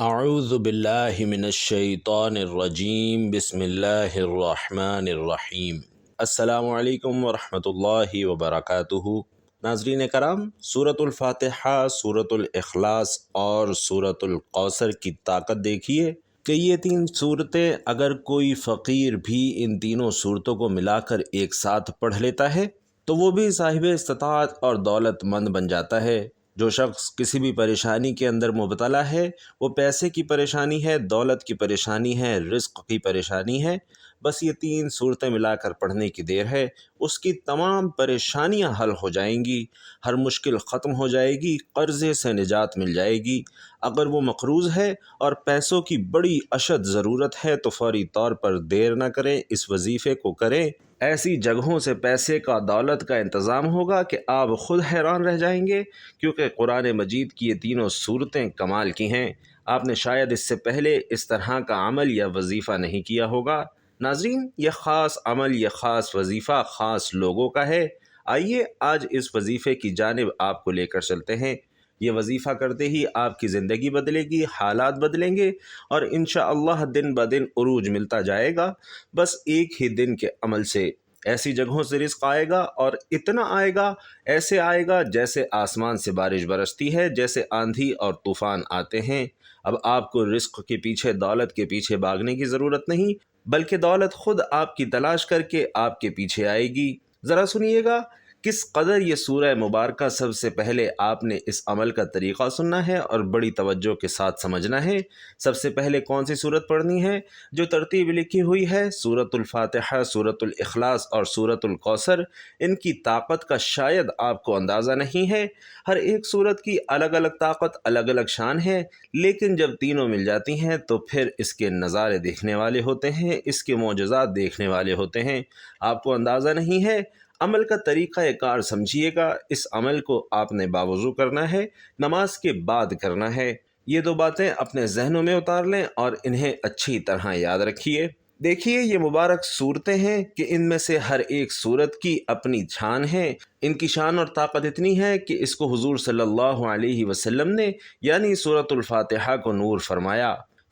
اعوذ باللہ من الشیطان الرجیم بسم اللہ الرحمن الرحیم۔ السلام علیکم ورحمۃ اللہ وبرکاتہ۔ ناظرین کرام، سورۃ الفاتحہ، سورۃ الاخلاص اور سورۃ الکوثر کی طاقت دیکھیے کہ یہ تین صورتیں اگر کوئی فقیر بھی ان تینوں صورتوں کو ملا کر ایک ساتھ پڑھ لیتا ہے تو وہ بھی صاحب استطاعت اور دولت مند بن جاتا ہے۔ جو شخص کسی بھی پریشانی کے اندر مبتلا ہے، وہ پیسے کی پریشانی ہے، دولت کی پریشانی ہے، رزق کی پریشانی ہے، بس یہ تین صورتیں ملا کر پڑھنے کی دیر ہے، اس کی تمام پریشانیاں حل ہو جائیں گی، ہر مشکل ختم ہو جائے گی، قرضے سے نجات مل جائے گی۔ اگر وہ مقروض ہے اور پیسوں کی بڑی اشد ضرورت ہے تو فوری طور پر دیر نہ کریں، اس وظیفے کو کریں۔ ایسی جگہوں سے پیسے کا، دولت کا انتظام ہوگا کہ آپ خود حیران رہ جائیں گے، کیونکہ قرآن مجید کی یہ تینوں صورتیں کمال کی ہیں۔ آپ نے شاید اس سے پہلے اس طرح کا عمل یا وظیفہ نہیں کیا ہوگا۔ ناظرین، یہ خاص عمل، یہ خاص وظیفہ خاص لوگوں کا ہے۔ آئیے آج اس وظیفے کی جانب آپ کو لے کر چلتے ہیں۔ یہ وظیفہ کرتے ہی آپ کی زندگی بدلے گی، حالات بدلیں گے اور انشاءاللہ دن بدن عروج ملتا جائے گا۔ بس ایک ہی دن کے عمل سے ایسی جگہوں سے رزق آئے گا، اور اتنا آئے گا، ایسے آئے گا جیسے آسمان سے بارش برستی ہے، جیسے آندھی اور طوفان آتے ہیں۔ اب آپ کو رزق کے پیچھے، دولت کے پیچھے بھاگنے کی ضرورت نہیں، بلکہ دولت خود آپ کی تلاش کر کے آپ کے پیچھے آئے گی۔ ذرا سنیے گا کس قدر یہ سورہ مبارکہ سب سے پہلے آپ نے اس عمل کا طریقہ سننا ہے اور بڑی توجہ کے ساتھ سمجھنا ہے۔ سب سے پہلے کون سی صورت پڑھنی ہے؟ جو ترتیب لکھی ہوئی ہے، سورۃ الفاتحہ، سورۃ الاخلاص اور سورۃ الکوثر۔ ان کی طاقت کا شاید آپ کو اندازہ نہیں ہے۔ ہر ایک صورت کی الگ الگ طاقت، الگ الگ شان ہے، لیکن جب تینوں مل جاتی ہیں تو پھر اس کے نظارے دیکھنے والے ہوتے ہیں، اس کے معجزات دیکھنے والے ہوتے ہیں۔ آپ کو اندازہ نہیں ہے۔ عمل کا طریقہ کار سمجھیے گا۔ اس عمل کو آپ نے باوضو کرنا ہے، نماز کے بعد کرنا ہے۔ یہ دو باتیں اپنے ذہنوں میں اتار لیں اور انہیں اچھی طرح یاد رکھیے۔ دیکھیے، یہ مبارک صورتیں ہیں کہ ان میں سے ہر ایک صورت کی اپنی شان ہے۔ ان کی شان اور طاقت اتنی ہے کہ اس کو حضور صلی اللہ علیہ وسلم نے، یعنی سورۃ الفاتحہ کو نور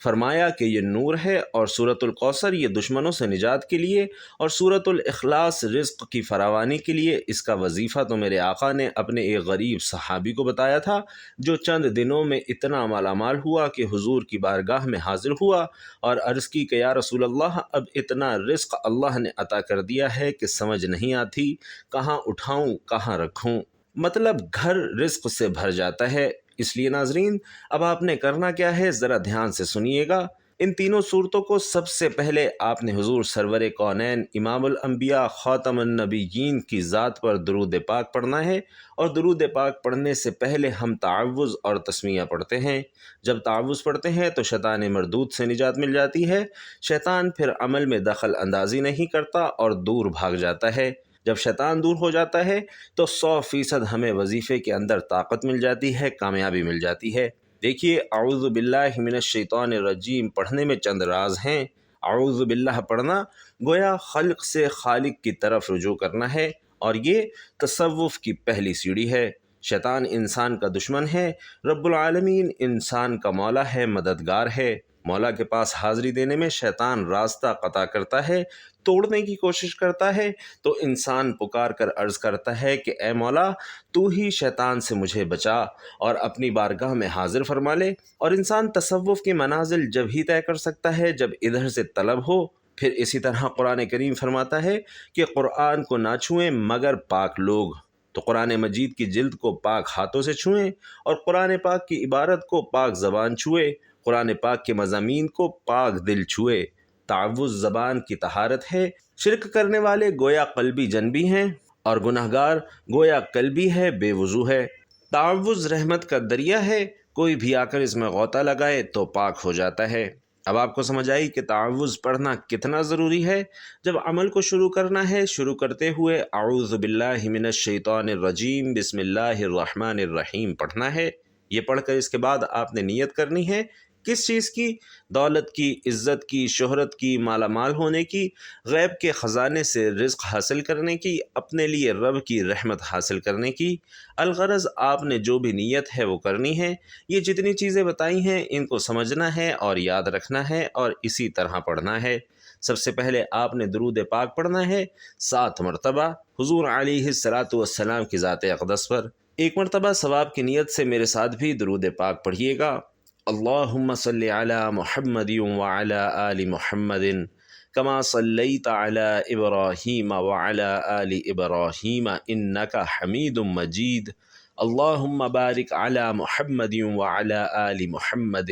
فرمایا کہ یہ نور ہے، اور سورۃ الکوثر یہ دشمنوں سے نجات کے لیے، اور سورۃ الاخلاص رزق کی فراوانی کے لیے۔ اس کا وظیفہ تو میرے آقا نے اپنے ایک غریب صحابی کو بتایا تھا، جو چند دنوں میں اتنا مالا مال ہوا کہ حضور کی بارگاہ میں حاضر ہوا اور عرض کی کہ یا رسول اللہ، اب اتنا رزق اللہ نے عطا کر دیا ہے کہ سمجھ نہیں آتی کہاں اٹھاؤں کہاں رکھوں۔ مطلب گھر رزق سے بھر جاتا ہے۔ اس لیے ناظرین، اب آپ نے کرنا کیا ہے، ذرا دھیان سے سنیے گا۔ ان تینوں صورتوں کو سب سے پہلے آپ نے حضور سرور کونین، امام الانبیاء، خاتم النبیین کی ذات پر درود پاک پڑھنا ہے، اور درود پاک پڑھنے سے پہلے ہم تعوذ اور تسمیہ پڑھتے ہیں۔ جب تعوذ پڑھتے ہیں تو شیطان مردود سے نجات مل جاتی ہے۔ شیطان پھر عمل میں دخل اندازی نہیں کرتا اور دور بھاگ جاتا ہے۔ جب شیطان دور ہو جاتا ہے تو 100% ہمیں وظیفے کے اندر طاقت مل جاتی ہے، کامیابی مل جاتی ہے۔ دیکھیے، اعوذ باللہ من الشیطان الرجیم پڑھنے میں چند راز ہیں۔ اعوذ باللہ پڑھنا گویا خلق سے خالق کی طرف رجوع کرنا ہے، اور یہ تصوف کی پہلی سیڑھی ہے۔ شیطان انسان کا دشمن ہے، رب العالمین انسان کا مولا ہے، مددگار ہے۔ مولا کے پاس حاضری دینے میں شیطان راستہ قطع کرتا ہے، توڑنے کی کوشش کرتا ہے، تو انسان پکار کر عرض کرتا ہے کہ اے مولا، تو ہی شیطان سے مجھے بچا، اور اپنی بارگاہ میں حاضر فرما لے۔ اور انسان تصوف کی منازل جب ہی طے کر سکتا ہے جب ادھر سے طلب ہو۔ پھر اسی طرح قرآن کریم فرماتا ہے کہ قرآن کو نہ چھوئیں مگر پاک لوگ، تو قرآن مجید کی جلد کو پاک ہاتھوں سے چھوئیں، اور قرآن پاک کی عبارت کو پاک زبان چھوئے، قرآن پاک کے مضامین کو پاک دل چھوئے۔ تعوذ زبان کی طہارت ہے۔ شرک کرنے والے گویا قلبی جنبی ہیں، اور گناہگار گویا قلبی ہے، بے وضو ہے۔ تعوذ رحمت کا دریا ہے، کوئی بھی آ کر اس میں غوطہ لگائے تو پاک ہو جاتا ہے۔ اب آپ کو سمجھ آئی کہ تعوذ پڑھنا کتنا ضروری ہے۔ جب عمل کو شروع کرنا ہے، شروع کرتے ہوئے اعوذ باللہ من الشیطان الرجیم بسم اللہ الرحمن الرحیم پڑھنا ہے۔ یہ پڑھ کر اس کے بعد آپ نے نیت کرنی ہے کس چیز کی؟ دولت کی، عزت کی، شہرت کی، مالا مال ہونے کی، غیب کے خزانے سے رزق حاصل کرنے کی، اپنے لیے رب کی رحمت حاصل کرنے کی۔ الغرض آپ نے جو بھی نیت ہے وہ کرنی ہے۔ یہ جتنی چیزیں بتائی ہیں ان کو سمجھنا ہے اور یاد رکھنا ہے اور اسی طرح پڑھنا ہے۔ سب سے پہلے آپ نے درود پاک پڑھنا ہے 7 مرتبہ حضور علیہ الصلاۃ والسلام کی ذات اقدس پر۔ ایک مرتبہ ثواب کی نیت سے میرے ساتھ بھی درود پاک پڑھیے گا۔ اللہم صلی علی محمد وعلی آل محمد کما صلیت علی ابراہیم وعلی آل ابراہیم انک حمید مجید۔ اللہم بارک علی محمد وعلی آل محمد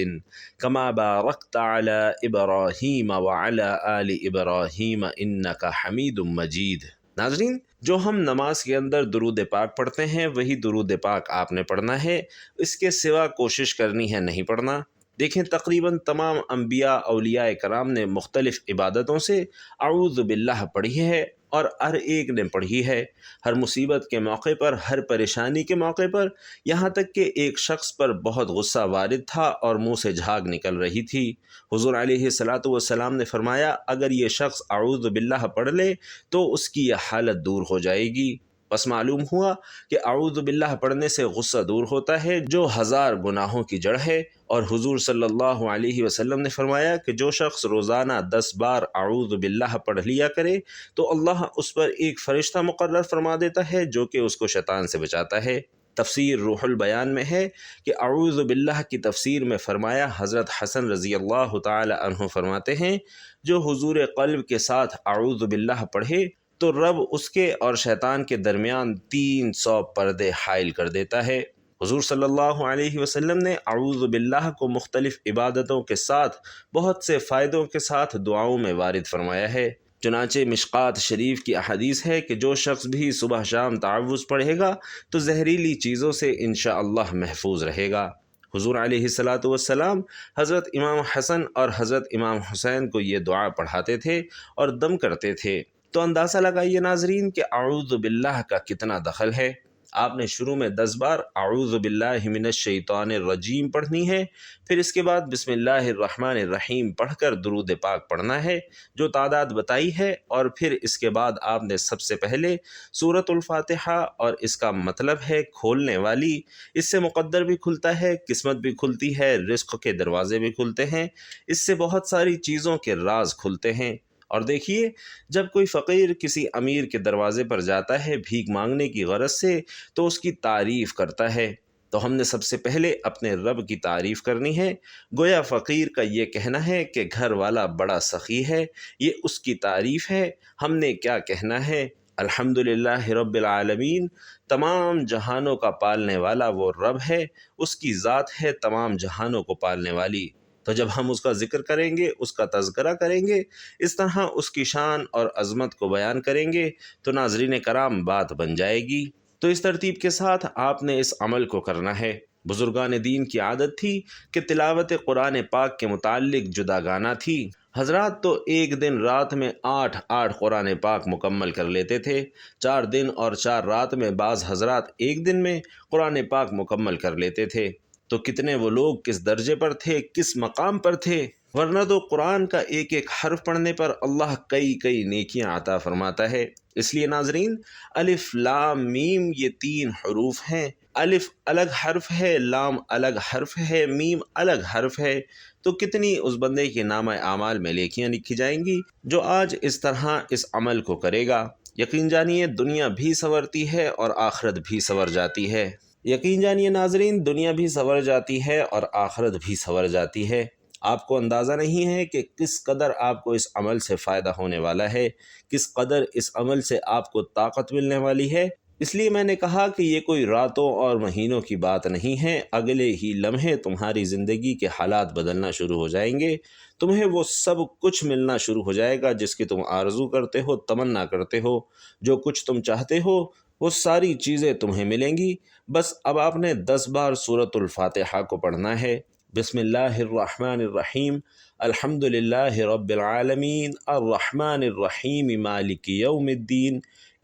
کما بارکت علی ابراہیم وعلی آل ابراہیم انک حمید مجید۔ ناظرین، جو ہم نماز کے اندر درود پاک پڑھتے ہیں وہی درود پاک آپ نے پڑھنا ہے، اس کے سوا کوشش کرنی ہے نہیں پڑھنا۔ دیکھیں تقریباً تمام انبیاء اولیاء کرام نے مختلف عبادتوں سے اعوذ باللہ پڑھی ہے اور ہر ایک نے پڑھی ہے، ہر مصیبت کے موقع پر، ہر پریشانی کے موقع پر، یہاں تک کہ ایک شخص پر بہت غصہ وارد تھا اور منہ سے جھاگ نکل رہی تھی۔ حضور علیہ الصلاۃ والسلام نے فرمایا اگر یہ شخص اعوذ باللہ پڑھ لے تو اس کی یہ حالت دور ہو جائے گی۔ بس معلوم ہوا کہ اعوذ باللہ پڑھنے سے غصہ دور ہوتا ہے جو 1000 گناہوں کی جڑ ہے، اور حضور صلی اللہ علیہ وسلم نے فرمایا کہ جو شخص روزانہ 10 بار اعوذ باللہ پڑھ لیا کرے تو اللہ اس پر ایک فرشتہ مقرر فرما دیتا ہے جو کہ اس کو شیطان سے بچاتا ہے۔ تفسیر روح البیان میں ہے کہ اعوذ باللہ کی تفسیر میں فرمایا، حضرت حسن رضی اللہ تعالی عنہ فرماتے ہیں جو حضور قلب کے ساتھ اعوذ باللہ پڑھے تو رب اس کے اور شیطان کے درمیان 300 پردے حائل کر دیتا ہے۔ حضور صلی اللہ علیہ وسلم نے اعوذ باللہ کو مختلف عبادتوں کے ساتھ بہت سے فائدوں کے ساتھ دعاؤں میں وارد فرمایا ہے۔ چنانچہ مشقات شریف کی احادیث ہے کہ جو شخص بھی صبح شام تعوذ پڑھے گا تو زہریلی چیزوں سے انشاءاللہ محفوظ رہے گا۔ حضور علیہ الصلاۃ والسلام حضرت امام حسن اور حضرت امام حسین کو یہ دعا پڑھاتے تھے اور دم کرتے تھے۔ تو اندازہ لگائیے ناظرین کہ اعوذ باللہ کا کتنا دخل ہے۔ آپ نے شروع میں 10 بار اعوذ باللہ من الشیطان الرجیم پڑھنی ہے، پھر اس کے بعد بسم اللہ الرحمن الرحیم پڑھ کر درود پاک پڑھنا ہے جو تعداد بتائی ہے، اور پھر اس کے بعد آپ نے سب سے پہلے سورۃ الفاتحہ، اور اس کا مطلب ہے کھولنے والی، اس سے مقدر بھی کھلتا ہے، قسمت بھی کھلتی ہے، رزق کے دروازے بھی کھلتے ہیں، اس سے بہت ساری چیزوں کے راز کھلتے ہیں۔ اور دیکھیے جب کوئی فقیر کسی امیر کے دروازے پر جاتا ہے بھیک مانگنے کی غرض سے تو اس کی تعریف کرتا ہے، تو ہم نے سب سے پہلے اپنے رب کی تعریف کرنی ہے۔ گویا فقیر کا یہ کہنا ہے کہ گھر والا بڑا سخی ہے، یہ اس کی تعریف ہے۔ ہم نے کیا کہنا ہے؟ الحمدللہ رب العالمین، تمام جہانوں کا پالنے والا وہ رب ہے، اس کی ذات ہے تمام جہانوں کو پالنے والی۔ تو جب ہم اس کا ذکر کریں گے، اس کا تذکرہ کریں گے، اس طرح اس کی شان اور عظمت کو بیان کریں گے تو ناظرین کرام بات بن جائے گی۔ تو اس ترتیب کے ساتھ آپ نے اس عمل کو کرنا ہے۔ بزرگان دین کی عادت تھی کہ تلاوت قرآن پاک کے متعلق جدا گانا تھی۔ حضرات تو ایک دن رات میں 8 قرآن پاک مکمل کر لیتے تھے، 4 دن اور 4 رات میں بعض حضرات ایک دن میں قرآن پاک مکمل کر لیتے تھے۔ تو کتنے وہ لوگ کس درجے پر تھے، کس مقام پر تھے، ورنہ تو قرآن کا ایک ایک حرف پڑھنے پر اللہ کئی نیکیاں عطا فرماتا ہے۔ اس لیے ناظرین الف لام میم یہ 3 حروف ہیں، الف الگ حرف ہے، لام الگ حرف ہے، میم الگ حرف ہے، تو کتنی اس بندے کے نامہ اعمال میں نیکیاں لکھی جائیں گی جو آج اس طرح اس عمل کو کرے گا۔ یقین جانیے دنیا بھی سنورتی ہے اور آخرت بھی سنور جاتی ہے۔ یقین جانیے ناظرین دنیا بھی سنور جاتی ہے اور آخرت بھی سنور جاتی ہے۔ آپ کو اندازہ نہیں ہے کہ کس قدر آپ کو اس عمل سے فائدہ ہونے والا ہے، کس قدر اس عمل سے آپ کو طاقت ملنے والی ہے۔ اس لیے میں نے کہا کہ یہ کوئی راتوں اور مہینوں کی بات نہیں ہے، اگلے ہی لمحے تمہاری زندگی کے حالات بدلنا شروع ہو جائیں گے، تمہیں وہ سب کچھ ملنا شروع ہو جائے گا جس کی تم آرزو کرتے ہو، تمنا کرتے ہو، جو کچھ تم چاہتے ہو وہ ساری چیزیں تمہیں ملیں گی۔ بس اب آپ نے 10 بار سورۃ الفاتحہ کو پڑھنا ہے۔ بسم اللہ الرحمن الرحیم، الحمدللہ رب العالمین، الرحمن الرحیم، مالک یوم الدین،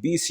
20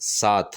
7।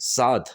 7।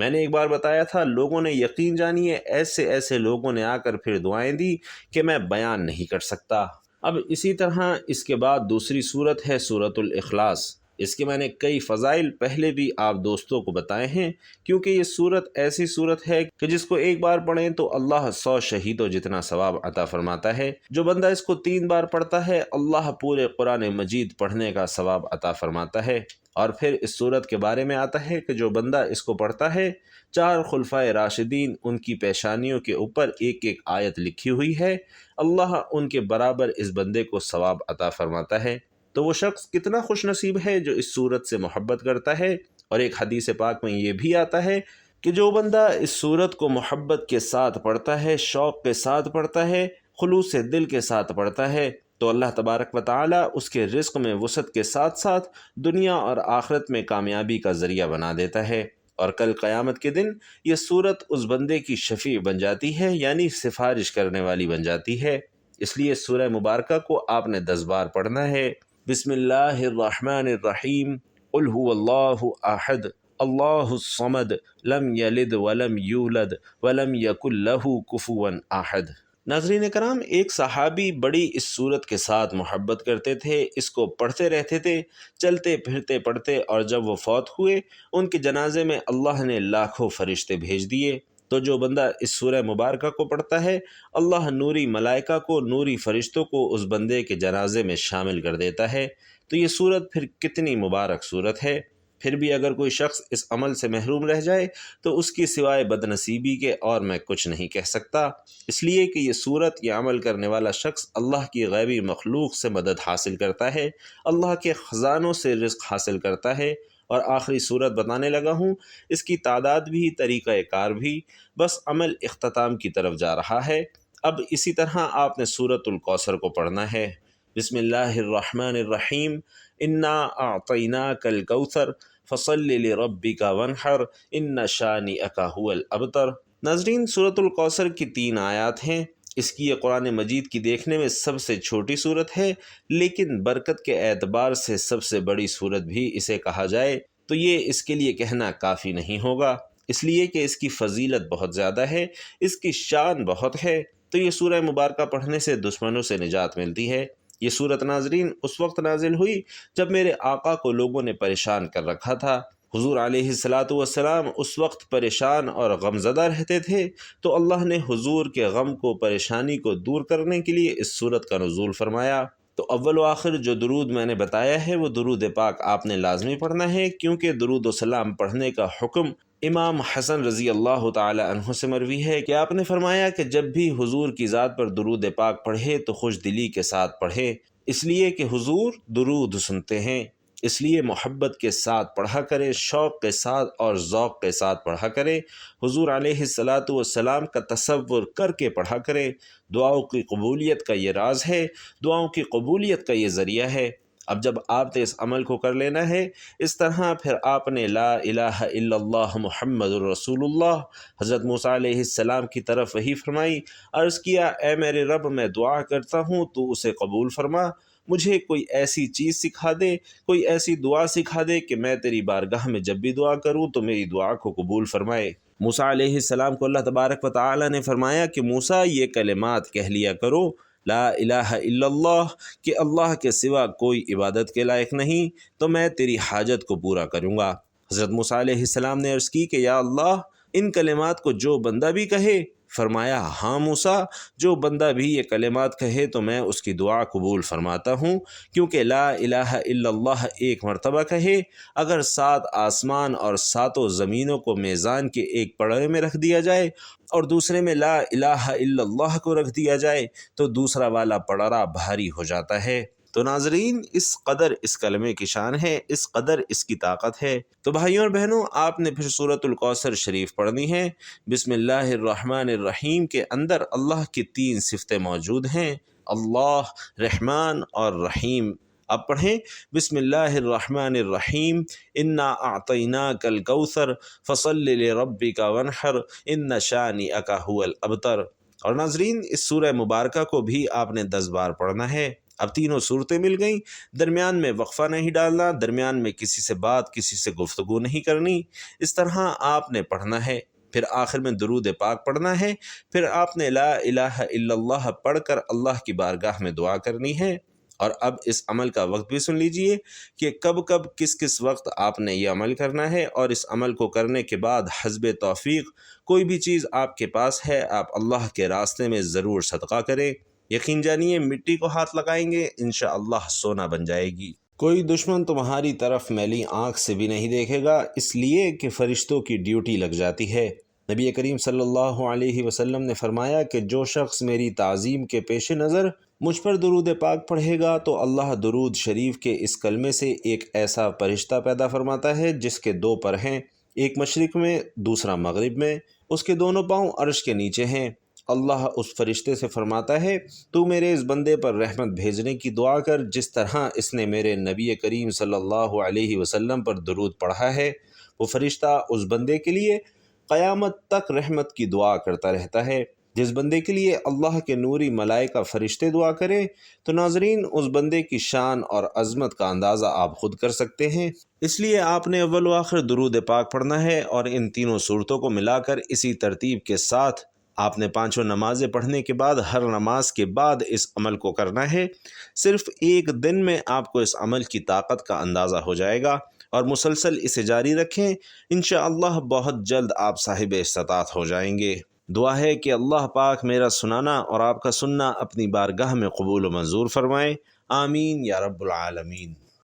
میں نے ایک بار بتایا تھا، لوگوں نے یقین جانیے ایسے ایسے لوگوں نے آ کر پھر دعائیں دی کہ میں بیان نہیں کر سکتا۔ اب اسی طرح اس کے بعد دوسری صورت ہے سورۃ الاخلاص۔ اس کے میں نے کئی فضائل پہلے بھی آپ دوستوں کو بتائے ہیں، کیونکہ یہ صورت ایسی صورت ہے کہ جس کو ایک بار پڑھیں تو اللہ 100 شہیدوں جتنا ثواب عطا فرماتا ہے۔ جو بندہ اس کو 3 بار پڑھتا ہے، اللہ پورے قرآن مجید پڑھنے کا ثواب عطا فرماتا ہے۔ اور پھر اس صورت کے بارے میں آتا ہے کہ جو بندہ اس کو پڑھتا ہے، 4 خلفائے راشدین ان کی پیشانیوں کے اوپر ایک ایک آیت لکھی ہوئی ہے، اللہ ان کے برابر اس بندے کو ثواب عطا فرماتا ہے۔ تو وہ شخص کتنا خوش نصیب ہے جو اس صورت سے محبت کرتا ہے۔ اور ایک حدیث پاک میں یہ بھی آتا ہے کہ جو بندہ اس صورت کو محبت کے ساتھ پڑھتا ہے، شوق کے ساتھ پڑھتا ہے، خلوص دل کے ساتھ پڑھتا ہے، تو اللہ تبارک و تعالی اس کے رزق میں وسعت کے ساتھ ساتھ دنیا اور آخرت میں کامیابی کا ذریعہ بنا دیتا ہے۔ اور کل قیامت کے دن یہ صورت اس بندے کی شفیع بن جاتی ہے، یعنی سفارش کرنے والی بن جاتی ہے۔ اس لیے سورہ مبارکہ کو آپ نے 10 بار پڑھنا ہے۔ بسم اللہ الرحمن الرحیم، قل هو اللہ احد اللہ الصمد لم یلد ولم یولد ولم یکن لہ کفوا احد۔ ناظرین کرام، ایک صحابی بڑی اس صورت کے ساتھ محبت کرتے تھے، اس کو پڑھتے رہتے تھے، چلتے پھرتے پڑھتے، اور جب وہ فوت ہوئے ان کے جنازے میں اللہ نے لاکھوں فرشتے بھیج دیے۔ تو جو بندہ اس سورہ مبارکہ کو پڑھتا ہے، اللہ نوری ملائکہ کو، نوری فرشتوں کو اس بندے کے جنازے میں شامل کر دیتا ہے۔ تو یہ صورت پھر کتنی مبارک صورت ہے۔ پھر بھی اگر کوئی شخص اس عمل سے محروم رہ جائے تو اس کی سوائے بدنصیبی کے اور میں کچھ نہیں کہہ سکتا، اس لیے کہ یہ صورت، یہ عمل کرنے والا شخص اللہ کی غیبی مخلوق سے مدد حاصل کرتا ہے، اللہ کے خزانوں سے رزق حاصل کرتا ہے۔ اور آخری صورت بتانے لگا ہوں، اس کی تعداد بھی، طریقہ کار بھی، بس عمل اختتام کی طرف جا رہا ہے۔ اب اسی طرح آپ نے سورۃ الکوثر کو پڑھنا ہے۔ بسم اللہ الرحمن الرحیم، انا اعطیناک الکوثر فصل لربک وانحر ان شانئک هو الابتر۔ ناظرین، سورۃ الکوثر کی 3 آیات ہیں۔ اس کی یہ قرآن مجید کی دیکھنے میں سب سے چھوٹی صورت ہے، لیکن برکت کے اعتبار سے سب سے بڑی صورت بھی اسے کہا جائے تو یہ اس کے لیے کہنا کافی نہیں ہوگا، اس لیے کہ اس کی فضیلت بہت زیادہ ہے، اس کی شان بہت ہے۔ تو یہ سورہ مبارکہ پڑھنے سے دشمنوں سے نجات ملتی ہے۔ یہ سورت ناظرین اس وقت نازل ہوئی جب میرے آقا کو لوگوں نے پریشان کر رکھا تھا۔ حضور علیہ الصلاۃ اس وقت پریشان اور غمزدہ رہتے تھے، تو اللہ نے حضور کے غم کو، پریشانی کو دور کرنے کے لیے اس سورت کا نزول فرمایا۔ تو اول و آخر جو درود میں نے بتایا ہے وہ درود پاک آپ نے لازمی پڑھنا ہے، کیونکہ درود و سلام پڑھنے کا حکم امام حسن رضی اللہ تعالی عنہ سے مروی ہے کہ آپ نے فرمایا کہ جب بھی حضور کی ذات پر درود پاک پڑھے تو خوش دلی کے ساتھ پڑھے، اس لیے کہ حضور درود سنتے ہیں، اس لیے محبت کے ساتھ پڑھا کرے، شوق کے ساتھ اور ذوق کے ساتھ پڑھا کرے، حضور علیہ السلام کا تصور کر کے پڑھا کرے۔ دعاؤں کی قبولیت کا یہ راز ہے، دعاؤں کی قبولیت کا یہ ذریعہ ہے۔ اب جب آپ نے اس عمل کو کر لینا ہے، اس طرح پھر آپ نے لا الہ الا اللہ محمد الرسول اللہ، حضرت موسیٰ علیہ السلام کی طرف وحی فرمائی، عرض کیا اے میرے رب، میں دعا کرتا ہوں تو اسے قبول فرما، مجھے کوئی ایسی چیز سکھا دے، کوئی ایسی دعا سکھا دے کہ میں تیری بارگاہ میں جب بھی دعا کروں تو میری دعا کو قبول فرمائے۔ موسیٰ علیہ السلام کو اللہ تبارک و تعالی نے فرمایا کہ موسیٰ یہ کلمات کہہ لیا کرو، لا الہ الا اللہ، کہ اللہ کے سوا کوئی عبادت کے لائق نہیں، تو میں تیری حاجت کو پورا کروں گا۔ حضرت موسیٰ علیہ السلام نے عرض کی کہ یا اللہ، ان کلمات کو جو بندہ بھی کہے۔ فرمایا ہاں موسیٰ، جو بندہ بھی یہ کلمات کہے تو میں اس کی دعا قبول فرماتا ہوں، کیونکہ لا الہ الا اللہ ایک مرتبہ کہے، اگر 7 آسمان اور 7 زمینوں کو میزان کے ایک پڑے میں رکھ دیا جائے اور دوسرے میں لا الہ الا اللہ کو رکھ دیا جائے تو دوسرا والا پڑا بھاری ہو جاتا ہے۔ تو ناظرین، اس قدر اس کلمے کی شان ہے، اس قدر اس کی طاقت ہے۔ تو بھائیوں اور بہنوں، آپ نے پھر سورۃ الکوثر شریف پڑھنی ہے۔ بسم اللہ الرحمن الرحیم کے اندر اللہ کی 3 صفتیں موجود ہیں، اللہ، رحمان اور رحیم۔ اب پڑھیں بسم اللہ الرحمن الرحیم، انا اعطیناک الکوثر فصل لربک وانحر ان شانئک هو الابتر۔ اور ناظرین، اس سورہ مبارکہ کو بھی آپ نے 10 بار پڑھنا ہے۔ اب تینوں صورتیں مل گئیں، درمیان میں وقفہ نہیں ڈالنا، درمیان میں کسی سے بات، کسی سے گفتگو نہیں کرنی، اس طرح آپ نے پڑھنا ہے۔ پھر آخر میں درود پاک پڑھنا ہے، پھر آپ نے لا الہ الا اللہ پڑھ کر اللہ کی بارگاہ میں دعا کرنی ہے۔ اور اب اس عمل کا وقت بھی سن لیجئے کہ کب کب کس کس وقت آپ نے یہ عمل کرنا ہے، اور اس عمل کو کرنے کے بعد حسب توفیق کوئی بھی چیز آپ کے پاس ہے آپ اللہ کے راستے میں ضرور صدقہ کریں۔ یقین جانیے مٹی کو ہاتھ لگائیں گے انشاءاللہ سونا بن جائے گی۔ کوئی دشمن تمہاری طرف میلی آنکھ سے بھی نہیں دیکھے گا، اس لیے کہ فرشتوں کی ڈیوٹی لگ جاتی ہے۔ نبی کریم صلی اللہ علیہ وسلم نے فرمایا کہ جو شخص میری تعظیم کے پیش نظر مجھ پر درود پاک پڑھے گا تو اللہ درود شریف کے اس کلمے سے ایک ایسا فرشتہ پیدا فرماتا ہے جس کے دو پر ہیں، ایک مشرق میں دوسرا مغرب میں، اس کے دونوں پاؤں عرش کے نیچے ہیں۔ اللہ اس فرشتے سے فرماتا ہے تو میرے اس بندے پر رحمت بھیجنے کی دعا کر جس طرح اس نے میرے نبی کریم صلی اللہ علیہ وسلم پر درود پڑھا ہے۔ وہ فرشتہ اس بندے کے لیے قیامت تک رحمت کی دعا کرتا رہتا ہے۔ جس بندے کے لیے اللہ کے نوری ملائکہ فرشتے دعا کریں تو ناظرین اس بندے کی شان اور عظمت کا اندازہ آپ خود کر سکتے ہیں۔ اس لیے آپ نے اول و آخر درود پاک پڑھنا ہے، اور ان تینوں صورتوں کو ملا کر اسی ترتیب کے ساتھ آپ نے پانچوں نمازیں پڑھنے کے بعد ہر نماز کے بعد اس عمل کو کرنا ہے۔ صرف ایک دن میں آپ کو اس عمل کی طاقت کا اندازہ ہو جائے گا، اور مسلسل اسے جاری رکھیں، انشاءاللہ بہت جلد آپ صاحب استطاعت ہو جائیں گے۔ دعا ہے کہ اللہ پاک میرا سنانا اور آپ کا سننا اپنی بارگاہ میں قبول و منظور فرمائے، آمین یا رب العالمین۔